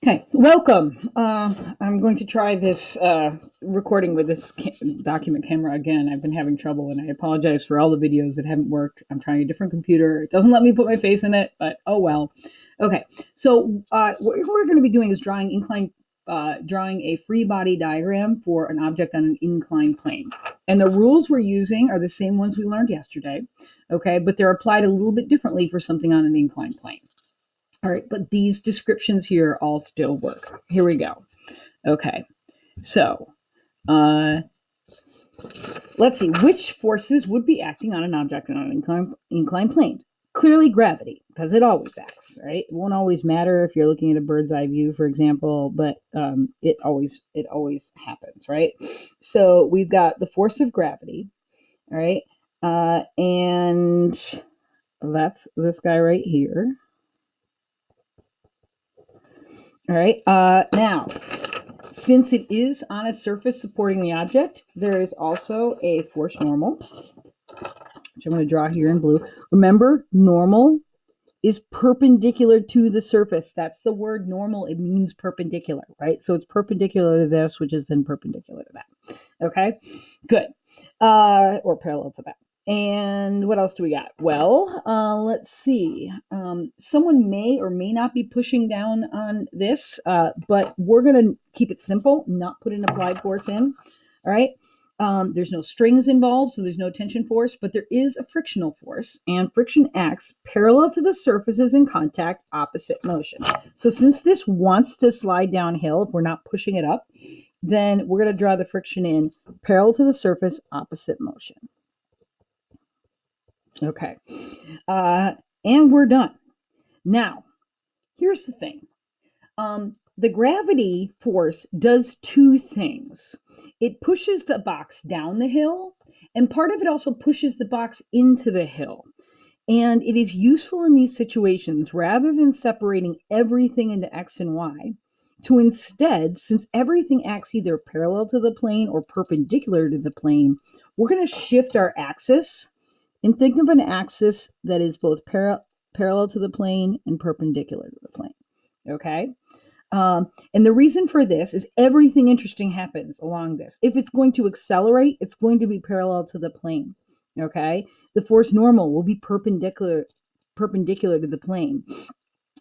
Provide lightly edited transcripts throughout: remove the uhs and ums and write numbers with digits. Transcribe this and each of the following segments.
Okay, welcome. I'm going to try this recording with this document camera again. I've been having trouble, and I apologize for all the videos that haven't worked. I'm trying a different computer. It doesn't let me put my face in it, but oh well. Okay, so what we're going to be doing is drawing a free body diagram for an object on an inclined plane. And the rules we're using are the same ones we learned yesterday, okay, but they're applied a little bit differently for something on an inclined plane. All right, but these descriptions here all still work. Here we go. Okay, so let's see. Which forces would be acting on an object on an inclined plane? Clearly gravity, because it always acts, right? It won't always matter if you're looking at a bird's eye view, for example, but it always happens, right? So we've got the force of gravity, all right? And that's this guy right here. All right. Now, since it is on a surface supporting the object, there is also a force normal, which I'm going to draw here in blue. Remember, normal is perpendicular to the surface. That's the word normal. It means perpendicular, right? So it's perpendicular to this, which is then perpendicular to that. Okay, good. Or parallel to that. And what else do we got? Well, let's see. Someone may or may not be pushing down on this, but we're going to keep it simple, not put an applied force in. All right. There's no strings involved, so there's no tension force, but there is a frictional force, and friction acts parallel to the surfaces in contact, opposite motion. So since this wants to slide downhill, if we're not pushing it up, then we're going to draw the friction in parallel to the surface, opposite motion. Okay. And we're done. Now, here's the thing. The gravity force does two things. It pushes the box down the hill, and part of it also pushes the box into the hill. And it is useful in these situations, rather than separating everything into X and Y, to instead, since everything acts either parallel to the plane or perpendicular to the plane, we're going to shift our axis and think of an axis that is both parallel to the plane and perpendicular to the plane. Okay? And the reason for this is everything interesting happens along this. If it's going to accelerate, it's going to be parallel to the plane. Okay? The force normal will be perpendicular to the plane.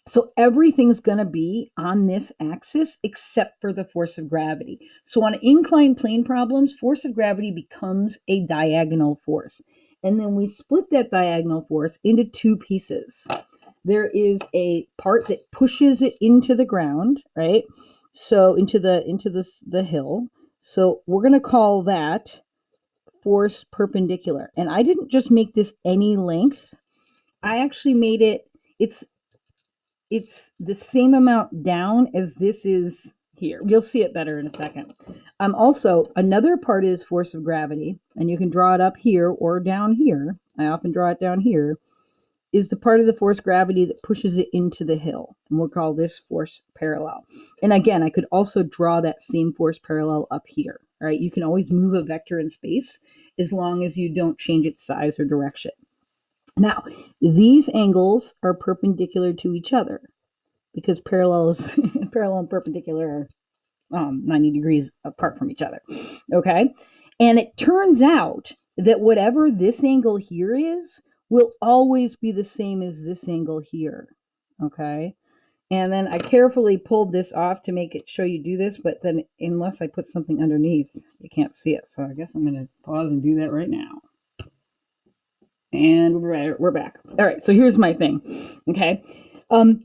So everything's going to be on this axis except for the force of gravity. So on inclined plane problems, force of gravity becomes a diagonal force. And then we split that diagonal force into two pieces. There is a part that pushes it into the ground, right? So into the hill. So we're going to call that force perpendicular. And I didn't just make this any length. I actually made it's the same amount down as this is here. You'll see it better in a second. Also, another part is force of gravity, and you can draw it up here or down here. I often draw it down here. Is the part of the force gravity that pushes it into the hill. And we'll call this force parallel. And again, I could also draw that same force parallel up here. All right, you can always move a vector in space as long as you don't change its size or direction. Now, these angles are perpendicular to each other because parallel and perpendicular are 90 degrees apart from each other. Okay, and it turns out that whatever this angle here is will always be the same as this angle here. Okay, and then I carefully pulled this off to make it show you do this, but then unless I put something underneath, you can't see it. So I guess I'm going to pause and do that right now. And we're back. All right, so here's my thing. Okay,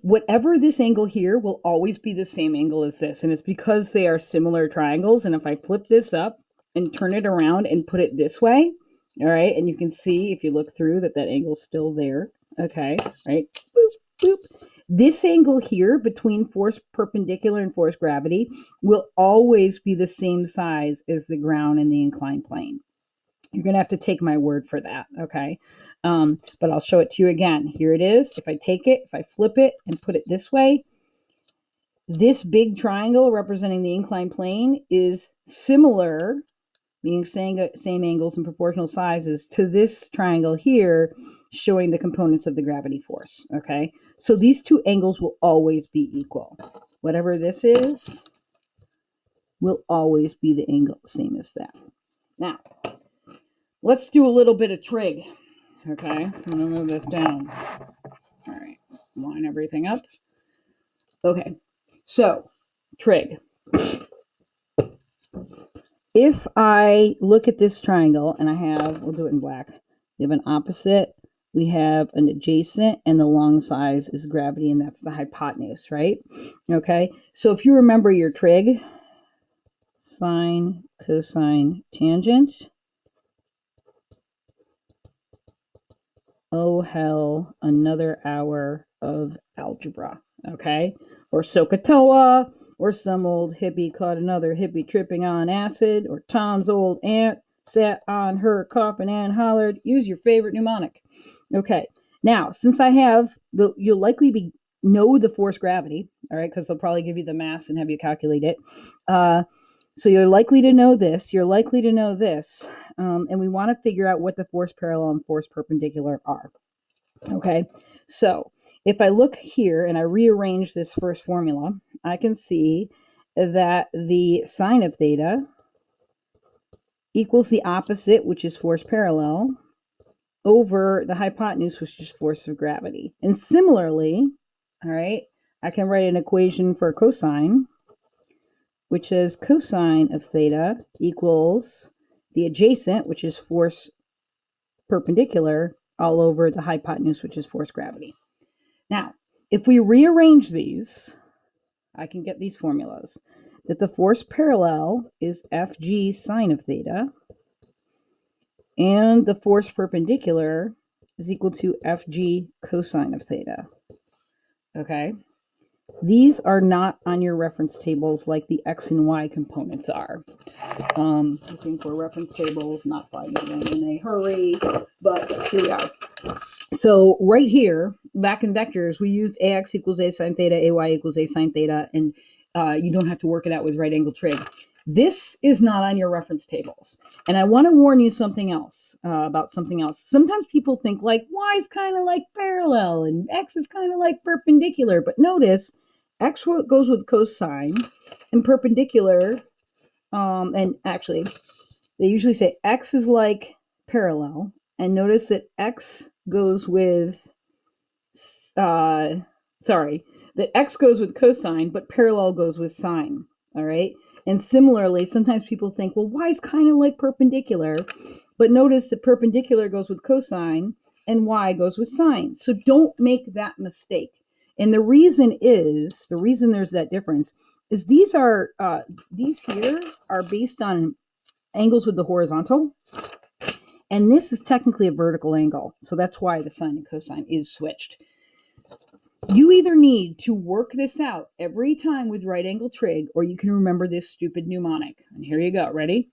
whatever this angle here will always be the same angle as this, and it's because they are similar triangles. And if I flip this up and turn it around and put it this way, all right, and you can see if you look through that angle's still there. Okay, right? Boop, boop. This angle here between force perpendicular and force gravity will always be the same size as the ground and the inclined plane. You're going to have to take my word for that, okay? But I'll show it to you again. Here it is. If I take it, if I flip it and put it this way, this big triangle representing the inclined plane is similar, meaning same angles and proportional sizes, to this triangle here, showing the components of the gravity force, okay? So these two angles will always be equal. whatever this is, will always be the angle same as that. Now, let's do a little bit of trig. Okay, so I'm going to move this down. All right, line everything up. Okay, so trig. If I look at this triangle and I have, we'll do it in black, we have an opposite, we have an adjacent, and the long size is gravity, and that's the hypotenuse, right? Okay, so if you remember your trig, sine, cosine, tangent, oh hell, another hour of algebra, okay? Or SOHCAHTOA, or some old hippie caught another hippie tripping on acid, or Tom's old aunt sat on her coffin and hollered, use your favorite mnemonic. Okay, now, since I have, you'll likely know the force gravity, all right, because they'll probably give you the mass and have you calculate it. So you're likely to know this, you're likely to know this, and we want to figure out what the force parallel and force perpendicular are. Okay, so if I look here and I rearrange this first formula, I can see that the sine of theta equals the opposite, which is force parallel, over the hypotenuse, which is force of gravity. And similarly, all right, I can write an equation for cosine, which is cosine of theta equals the adjacent, which is force perpendicular, all over the hypotenuse, which is force gravity. Now, if we rearrange these, I can get these formulas. That the force parallel is Fg sine of theta, and the force perpendicular is equal to Fg cosine of theta. Okay? These are not on your reference tables like the x and y components are. Looking for reference tables, not finding them in a hurry, but here we are. So right here, back in vectors, we used ax equals a sine theta, ay equals a sine theta, and you don't have to work it out with right angle trig. This is not on your reference tables. And I want to warn you something else, about something else. Sometimes people think like y is kind of like parallel and x is kind of like perpendicular. But notice x goes with cosine and perpendicular. And actually, they usually say x is like parallel. And notice that x goes with, that x goes with cosine, but parallel goes with sine. All right. And similarly, sometimes people think, well, y is kind of like perpendicular, but notice that perpendicular goes with cosine and y goes with sine. So don't make that mistake. And the reason there's that difference is these here are based on angles with the horizontal. And this is technically a vertical angle. So that's why the sine and cosine is switched. You either need to work this out every time with right angle trig, or you can remember this stupid mnemonic. And here you go. Ready?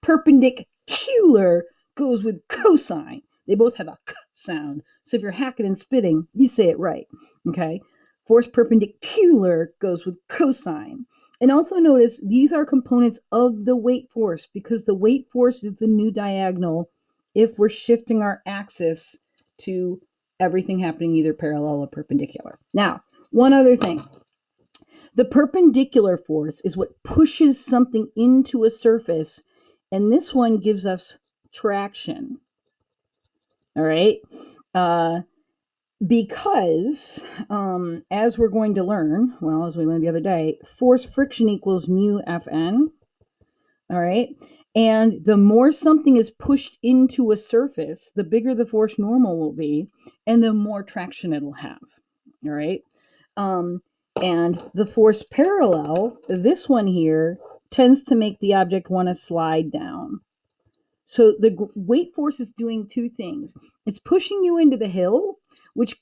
Perpendicular goes with cosine. They both have a k sound. So if you're hacking and spitting, you say it right. Okay? Force perpendicular goes with cosine. And also notice these are components of the weight force, because the weight force is the new diagonal if we're shifting our axis to everything happening either parallel or perpendicular. Now, one other thing. The perpendicular force is what pushes something into a surface, and this one gives us traction. All right? Because, as we're going to learn, as we learned the other day, force friction equals mu Fn. All right? And the more something is pushed into a surface, the bigger the force normal will be, and the more traction it'll have. All right? And the force parallel, this one here, tends to make the object want to slide down. So the weight force is doing two things. It's pushing you into the hill, which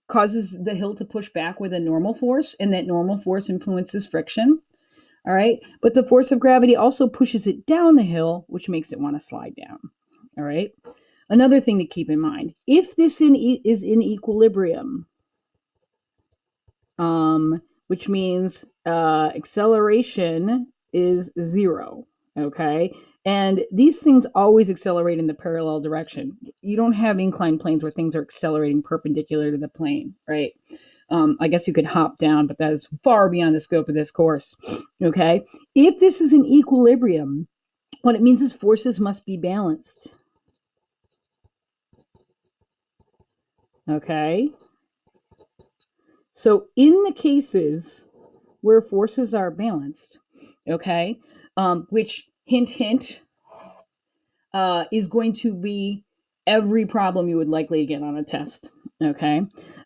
causes the hill to push back with a normal force, and that normal force influences friction. All right. But the force of gravity also pushes it down the hill, which makes it want to slide down. All right. Another thing to keep in mind, if this is in equilibrium, which means acceleration is 0. Okay. And these things always accelerate in the parallel direction. You don't have inclined planes where things are accelerating perpendicular to the plane, right? I guess you could hop down, but that is far beyond the scope of this course. Okay. If this is an equilibrium, what it means is forces must be balanced. Okay. So in the cases where forces are balanced, okay, which hint, hint, is going to be every problem you would likely get on a test, okay?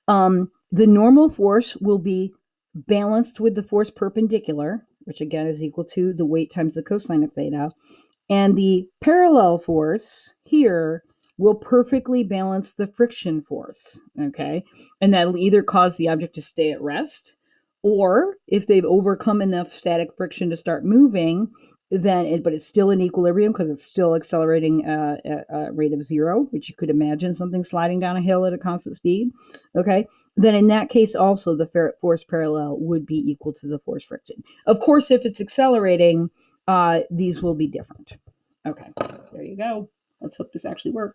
The normal force will be balanced with the force perpendicular, which again is equal to the weight times the cosine of theta. And the parallel force here will perfectly balance the friction force, okay? And that'll either cause the object to stay at rest, or if they've overcome enough static friction to start moving, but it's still in equilibrium because it's still accelerating at a rate of 0, which you could imagine something sliding down a hill at a constant speed, okay? Then in that case also the force parallel would be equal to the force friction. Of course, if it's accelerating, these will be different. Okay, there you go. Let's hope this actually works.